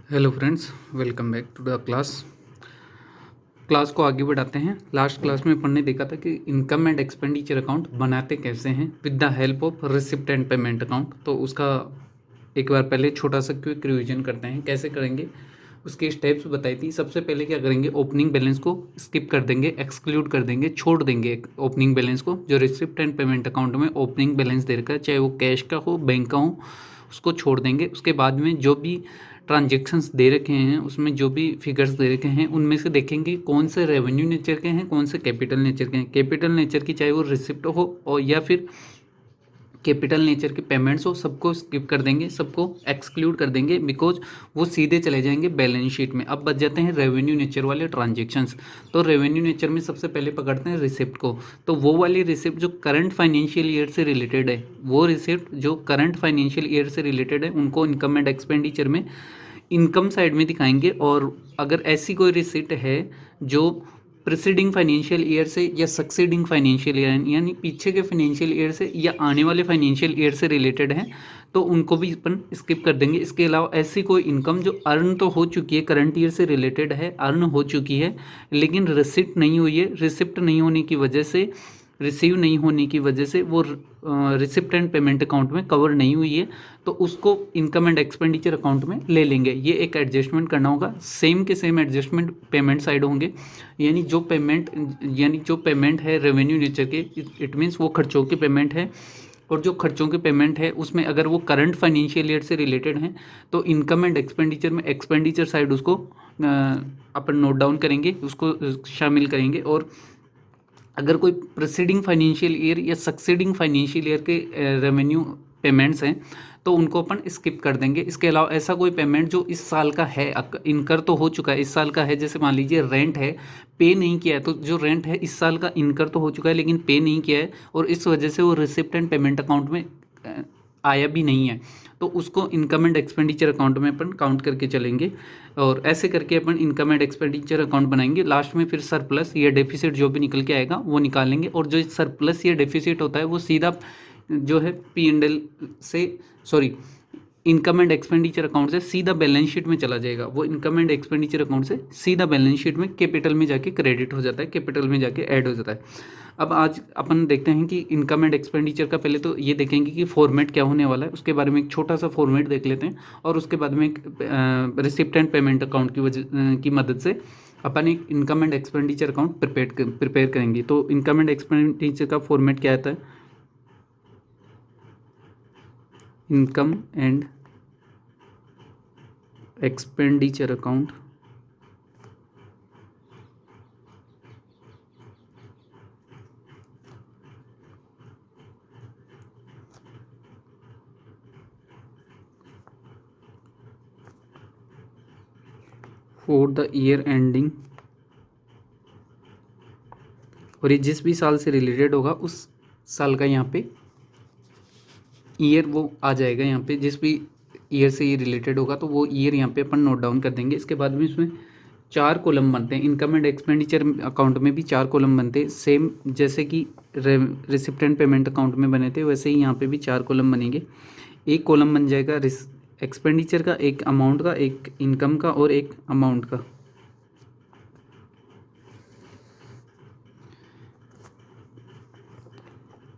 Hello friends, welcome back to the class को आगे बढ़ाते हैं। लास्ट क्लास में पढ़ने देखा था कि इनकम एंड एक्सपेंडिचर अकाउंट बनाते कैसे हैं with the help of receipt and payment account. तो उसका एक बार पहले छोटा सा क्विक रिवीजन करते हैं, कैसे करेंगे उसके स्टेप्स बताई थी। सबसे पहले क्या करेंगे, ओपनिंग बैलेंस को स्किप कर देंगे, एक्सक्लूड कर देंगे, छोड़ देंगे ओपनिंग बैलेंस को। जो रिसिप्ट एंड पेमेंट अकाउंट में ओपनिंग बैलेंस दे रखा है, चाहे वो कैश का हो बैंक का हो, उसको छोड़ देंगे। उसके बाद में जो भी ट्रांजेक्शन्स दे रखे हैं, उसमें जो भी फिगर्स दे रखे हैं, उनमें से देखेंगे कौन से रेवेन्यू नेचर के हैं, कौन से कैपिटल नेचर के हैं। कैपिटल नेचर की चाहे वो रिसिप्ट हो और या फिर कैपिटल नेचर के पेमेंट्स हो, सबको स्किप कर देंगे, सबको एक्सक्लूड कर देंगे, बिकॉज वो सीधे चले जाएंगे बैलेंस शीट में। अब बच जाते हैं रेवेन्यू नेचर वाले ट्रांजेक्शन्स। तो रेवेन्यू नेचर में सबसे पहले पकड़ते हैं रिसिप्ट को। तो वो वाली रिसिप्ट जो करंट फाइनेंशियल ईयर से रिलेटेड है, वो रिसिप्ट जो करंट फाइनेंशियल ईयर से रिलेटेड है, उनको इनकम एंड एक्सपेंडिचर में इनकम साइड में दिखाएंगे। और अगर ऐसी कोई रिसिप्ट है जो प्रिसीडिंग फाइनेंशियल ईयर से या सक्सीडिंग फाइनेंशियल ईयर यानी पीछे के फाइनेंशियल ईयर से या आने वाले फाइनेंशियल ईयर से रिलेटेड है, तो उनको भी अपन स्किप कर देंगे। इसके अलावा ऐसी कोई इनकम जो अर्न तो हो चुकी है, करंट ईयर से रिलेटेड है, अर्न हो चुकी है, लेकिन रिसिप्ट नहीं हुई है, रिसिप्ट नहीं होने की वजह से, रिसीव नहीं होने की वजह से वो रिसिप्ट एंड पेमेंट अकाउंट में कवर नहीं हुई है, तो उसको इनकम एंड एक्सपेंडिचर अकाउंट में ले लेंगे। ये एक एडजस्टमेंट करना होगा, सेम के सेम एडजस्टमेंट पेमेंट साइड होंगे। यानी जो पेमेंट है रेवेन्यू नेचर के, इट मीन्स वो खर्चों की पेमेंट है। और जो खर्चों की पेमेंट है उसमें अगर वो करंट फाइनेंशियल ईयर से रिलेटेड हैं, तो इनकम एंड एक्सपेंडिचर में एक्सपेंडिचर साइड उसको अपन नोट डाउन करेंगे, उसको शामिल करेंगे। और अगर कोई प्रीसीडिंग फाइनेंशियल ईयर या सक्सीडिंग फाइनेंशियल ईयर के रेवेन्यू पेमेंट्स हैं, तो उनको अपन स्किप कर देंगे। इसके अलावा ऐसा कोई पेमेंट जो इस साल का है, इनकर तो हो चुका है, इस साल का है, जैसे मान लीजिए रेंट है, पे नहीं किया है, तो जो रेंट है इस साल का इनकर तो हो चुका है लेकिन पे नहीं किया है, और इस वजह से वो रिसिप्ट एंड पेमेंट अकाउंट में आया भी नहीं है, तो उसको इनकम एंड एक्सपेंडिचर अकाउंट में अपन काउंट करके चलेंगे। और ऐसे करके अपन इनकम एंड एक्सपेंडिचर अकाउंट बनाएंगे। लास्ट में फिर सरप्लस या डेफिसिट जो भी निकल के आएगा वो निकालेंगे, और जो सरप्लस या डेफिसिट होता है वो सीधा जो है P&L से, sorry, income and expenditure account से सीधा बैलेंस शीट में चला जाएगा। वो इनकम एंड एक्सपेंडिचर अकाउंट से सीधा बैलेंस शीट में कैपिटल में जाके क्रेडिट हो जाता है, कैपिटल में जाके ऐड हो जाता है। अब आज अपन देखते हैं कि इनकम एंड एक्सपेंडिचर का पहले तो ये देखेंगे कि फॉर्मेट क्या होने वाला है, उसके बारे में एक छोटा सा फॉर्मेट देख लेते हैं, और उसके बाद में एक रिसिप्ट एंड पेमेंट अकाउंट की मदद से अपन एक income and expenditure account prepare करेंगे। तो इनकम एंड एक्सपेंडिचर का फॉर्मेट क्या आता है, income and expenditure account for the year ending, और ये जिस भी साल से रिलेटेड होगा उस साल का यहाँ पे ईयर वो आ जाएगा। यहाँ पे जिस भी ईयर से ये रिलेटेड होगा तो वो ईयर यहाँ पे अपन नोट डाउन कर देंगे। इसके बाद में इसमें 4 कॉलम बनते हैं। इनकम एंड एक्सपेंडिचर अकाउंट में भी 4 कॉलम बनते हैं, सेम जैसे कि रिसिप्ट एंड पेमेंट अकाउंट में बने थे, वैसे ही यहाँ पे भी 4 कॉलम बनेंगे। एक कॉलम बन जाएगा एक्सपेंडिचर का, एक अमाउंट का, एक इनकम का और एक अमाउंट का।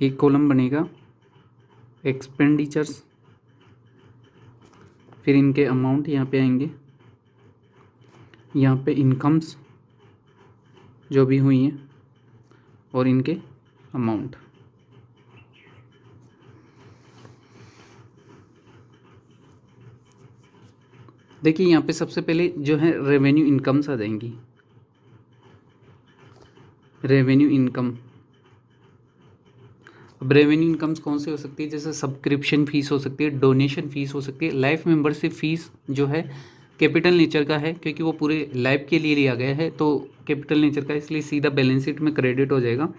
एक कॉलम बनेगा एक्सपेंडिचर्स, फिर इनके अमाउंट यहाँ पे आएंगे, यहाँ पे इनकम्स जो भी हुई हैं और इनके अमाउंट। देखिए यहाँ पे सबसे पहले जो है रेवेन्यू इनकम्स आ जाएंगी। रेवेन्यू इनकम, अब रेवेन्यू इनकम्स कौन सी हो सकती है, जैसे सब्सक्रिप्शन फीस हो सकती है, डोनेशन फीस हो सकती है, लाइफ मेंबरशिप फीस जो है कैपिटल नेचर का है क्योंकि वो पूरे लाइफ के लिए लिया गया है, तो कैपिटल नेचर का, इसलिए सीधा बैलेंस शीट में क्रेडिट हो जाएगा।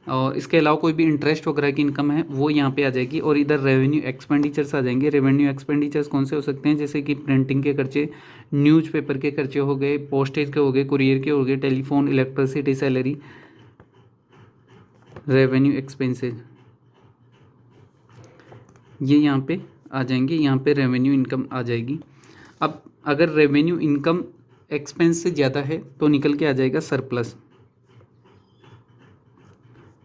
और इसके अलावा कोई भी इंटरेस्ट वगैरह की इनकम है वो यहाँ पे आ जाएगी। और इधर रेवेन्यू एक्सपेंडिचर्स आ जाएंगे। रेवेन्यू एक्सपेंडिचर्स कौन से हो सकते हैं, जैसे कि प्रिंटिंग के खर्चे, न्यूज़पेपर के खर्चे हो गए, पोस्टेज के हो गए, कुरियर के हो गए, telephone, electricity, salary, revenue expenses, ये यहाँ पे आ जाएंगे। यहाँ पे रेवेन्यू इनकम आ जाएगी। अब अगर रेवेन्यू इनकम एक्सपेंस से ज़्यादा है तो निकल के आ जाएगा सरप्लस,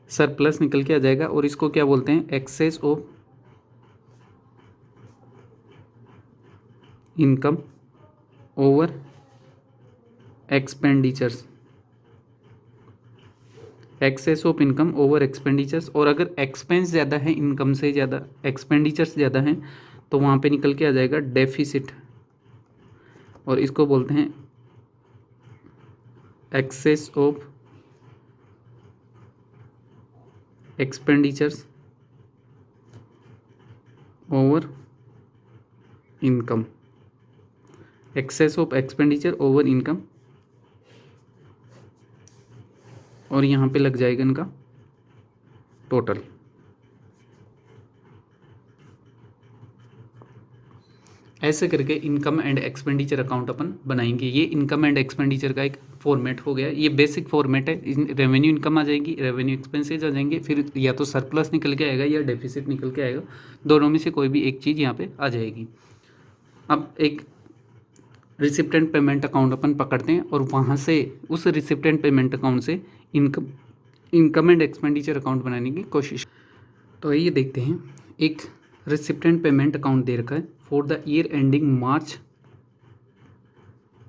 सरप्लस निकल के आ जाएगा। और इसको क्या बोलते हैं, excess of income over expenditures, excess of income over expenditures. और अगर एक्सपेंस ज़्यादा है इनकम से ज़्यादा, एक्सपेंडिचर्स ज़्यादा हैं, तो वहाँ पे निकल के आ जाएगा डेफिसिट, और इसको बोलते हैं excess of expenditures over income, excess of expenditure over income. और यहाँ पे लग जाएगा इनका टोटल। ऐसे करके इनकम एंड एक्सपेंडिचर अकाउंट अपन बनाएंगे। ये इनकम एंड एक्सपेंडिचर का एक फॉर्मेट हो गया, ये बेसिक फॉर्मेट है। रेवेन्यू इनकम आ जाएगी, रेवेन्यू एक्सपेंसेस आ जाएंगे, फिर या तो सरप्लस निकल के आएगा या डेफिसिट निकल के आएगा, दोनों में से कोई भी एक चीज़ यहाँ पे आ जाएगी। अब एक रिसिप्ट एंड पेमेंट अकाउंट अपन पकड़ते हैं और वहाँ से उस रिसिप्ट एंड पेमेंट अकाउंट से इनकम एंड एक्सपेंडिचर अकाउंट बनाने की कोशिश। तो ये देखते हैं, एक रिसिप्ट एंड पेमेंट अकाउंट दे रखा है फॉर द ईयर एंडिंग मार्च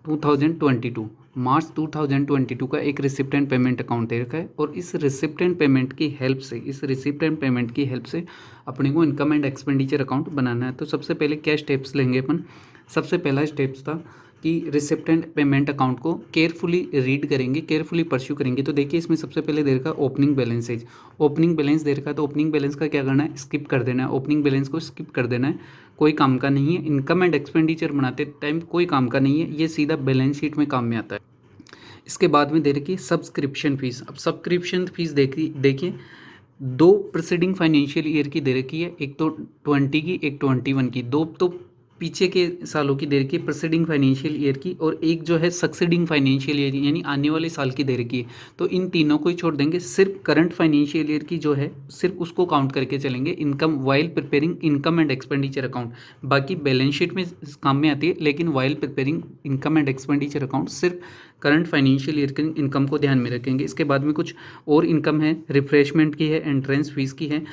2022, मार्च 2022 का एक रिसिप्ट एंड पेमेंट अकाउंट दे रखा है। और इस रिसिप्ट एंड पेमेंट की हेल्प से, इस रिसिप्ट एंड पेमेंट की हेल्प से अपने को इनकम एंड एक्सपेंडिचर अकाउंट बनाना है। तो सबसे पहले क्या स्टेप्स लेंगे अपन, सबसे पहला स्टेप्स था कि रिसिप्ट एंड पेमेंट अकाउंट को केयरफुली रीड करेंगे, केयरफुली परस्यू करेंगे। तो देखिए इसमें सबसे पहले दे रखा है ओपनिंग बैलेंसेज, ओपनिंग बैलेंस दे रखा है, तो ओपनिंग बैलेंस का क्या करना है, स्किप कर देना है, ओपनिंग बैलेंस को स्किप कर देना है, कोई काम का नहीं है। इनकम एंड एक्सपेंडिचर बनाते टाइम कोई काम का नहीं है, ये सीधा बैलेंस शीट में काम में आता है। इसके बाद में दे रखी है सब्सक्रिप्शन फीस। अब सब्सक्रिप्शन फीस देखिए 2 प्रीसीडिंग फाइनेंशियल ईयर की दे रखी है, एक तो 20 की, एक 21 की, 2 तो पीछे के सालों की दे रखी है प्रीसीडिंग फाइनेंशियल ईयर की, और एक जो है सक्सीडिंग फाइनेंशियल ईयर यानी आने वाले साल की दे रखी है। तो इन तीनों को ही छोड़ देंगे, सिर्फ करंट फाइनेंशियल ईयर की जो है सिर्फ उसको काउंट करके चलेंगे income while preparing income and expenditure account. बाकी बैलेंस शीट में काम में आती है, लेकिन while preparing income and expenditure account सिर्फ करंट फाइनेंशियल ईयर की इनकम को ध्यान में रखेंगे। इसके बाद में कुछ और इनकम है, रिफ्रेशमेंट की है, एंट्रेंस फीस की है।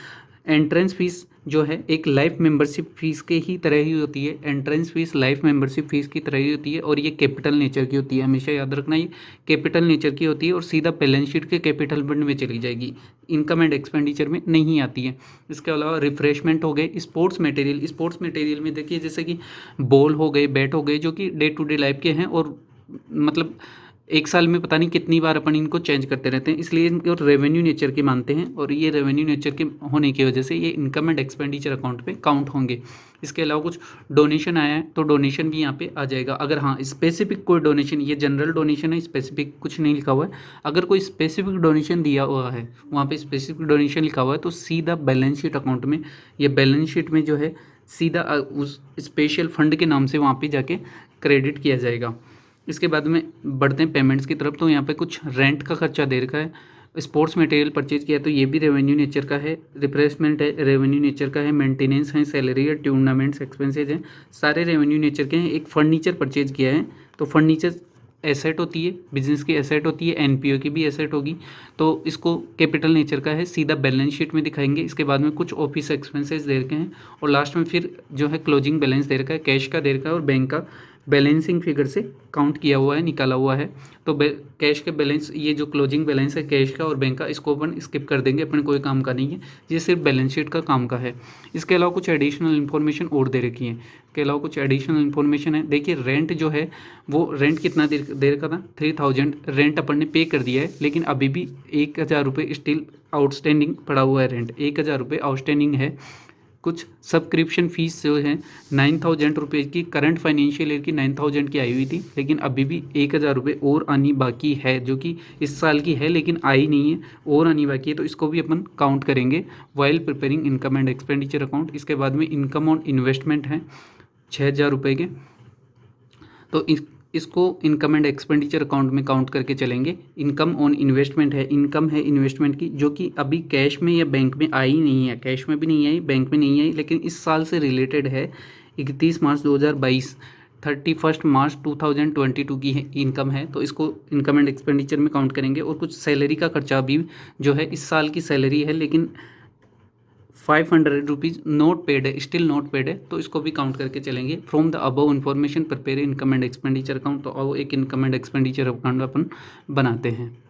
एंट्रेंस फीस जो है एक लाइफ मेंबरशिप फीस के ही तरह ही होती है, entrance fees life membership fees की तरह ही होती है, और ये कैपिटल नेचर की होती है, हमेशा याद रखना ये कैपिटल नेचर की होती है और सीधा बैलेंस शीट के कैपिटल फंड में चली जाएगी, इनकम एंड एक्सपेंडिचर में नहीं आती है। इसके अलावा रिफ्रेशमेंट हो गए, स्पोर्ट्स मटेरियल, स्पोर्ट्स मटेरियल में देखिए जैसे कि बॉल हो गए, बैट हो गए, जो कि डे टू डे लाइफ के हैं और मतलब एक साल में पता नहीं कितनी बार अपन इनको चेंज करते रहते हैं, इसलिए इनको रेवेन्यू नेचर के मानते हैं, और ये रेवेन्यू नेचर के होने की वजह से ये इनकम एंड एक्सपेंडिचर अकाउंट पे काउंट होंगे। इसके अलावा कुछ डोनेशन आया है तो डोनेशन भी यहाँ पे आ जाएगा। अगर हाँ स्पेसिफिक कोई डोनेशन, ये जनरल डोनेशन है, स्पेसिफिक कुछ नहीं लिखा हुआ है, अगर कोई स्पेसिफिक डोनेशन दिया हुआ है वहाँ पे स्पेसिफिक डोनेशन लिखा हुआ है तो सीधा बैलेंस शीट अकाउंट में, ये बैलेंस शीट में जो है सीधा उस स्पेशल फंड के नाम से वहाँ पर जाके क्रेडिट किया जाएगा। इसके बाद में बढ़ते हैं पेमेंट्स की तरफ। तो यहाँ पे कुछ रेंट का खर्चा दे रखा है, स्पोर्ट्स मटेरियल परचेज किया तो ये भी रेवेन्यू नेचर का है, रिप्लेसमेंट है रेवेन्यू नेचर का है, मेंटेनेंस है, सैलरी है, टूर्नामेंट्स एक्सपेंसेज हैं, सारे रेवेन्यू नेचर के हैं। एक फर्नीचर परचेज किया है तो फर्नीचर एसेट होती है, बिजनेस की एसेट होती है, एनपीओ की भी एसेट होगी, तो इसको कैपिटल नेचर का है, सीधा बैलेंस शीट में दिखाएंगे। इसके बाद में कुछ ऑफिस एक्सपेंसेस दे रखे हैं और लास्ट में फिर जो है क्लोजिंग बैलेंस दे रखा है, कैश का दे रखा है और बैंक का बैलेंसिंग फिगर से काउंट किया हुआ है, निकाला हुआ है। तो कैश के बैलेंस, ये जो क्लोजिंग बैलेंस है कैश का और बैंक का, इसको अपन स्किप कर देंगे, अपन कोई काम का नहीं है, ये सिर्फ बैलेंस शीट का काम का है। इसके अलावा कुछ एडिशनल इन्फॉर्मेशन और दे रखी है, इसके अलावा कुछ एडिशनल इन्फॉर्मेशन है। देखिए रेंट जो है वो रेंट कितना दे रखा था, 3000 रेंट अपन ने पे कर दिया है, लेकिन अभी भी 1000 रुपये स्टिल आउटस्टैंडिंग पड़ा हुआ है, रेंट 1000 रुपये आउटस्टैंडिंग है। कुछ सब्सक्रिप्शन फीस जो है 9000 रुपये की, करंट फाइनेंशियल ईयर की 9000 की आई हुई थी, लेकिन अभी भी 1000 रुपये और आनी बाकी है, जो कि इस साल की है लेकिन आई नहीं है, और आनी बाकी है, तो इसको भी अपन काउंट करेंगे while preparing income and expenditure account. इसके बाद में इनकम ऑन इन्वेस्टमेंट है 6000 रुपये के, तो इसको इनकम एंड एक्सपेंडिचर अकाउंट में काउंट करके चलेंगे। इनकम ऑन इन्वेस्टमेंट है, इनकम है इन्वेस्टमेंट की, जो कि अभी कैश में या बैंक में आई नहीं है, कैश में भी नहीं आई, बैंक में नहीं आई, लेकिन इस साल से रिलेटेड है। 31 मार्च 2022 31 मार्च 2022 की इनकम है, तो इसको इनकम एंड एक्सपेंडिचर में काउंट करेंगे। और कुछ सैलरी का खर्चा भी जो है इस साल की सैलरी है, लेकिन 500 रुपीज़ नोट पेड है, स्टिल नोट पेड है, तो इसको भी काउंट करके चलेंगे। From the above information prepare income and expenditure account. तो अब एक इनकम एंड एक्सपेंडिचर अकाउंट अपन बनाते हैं।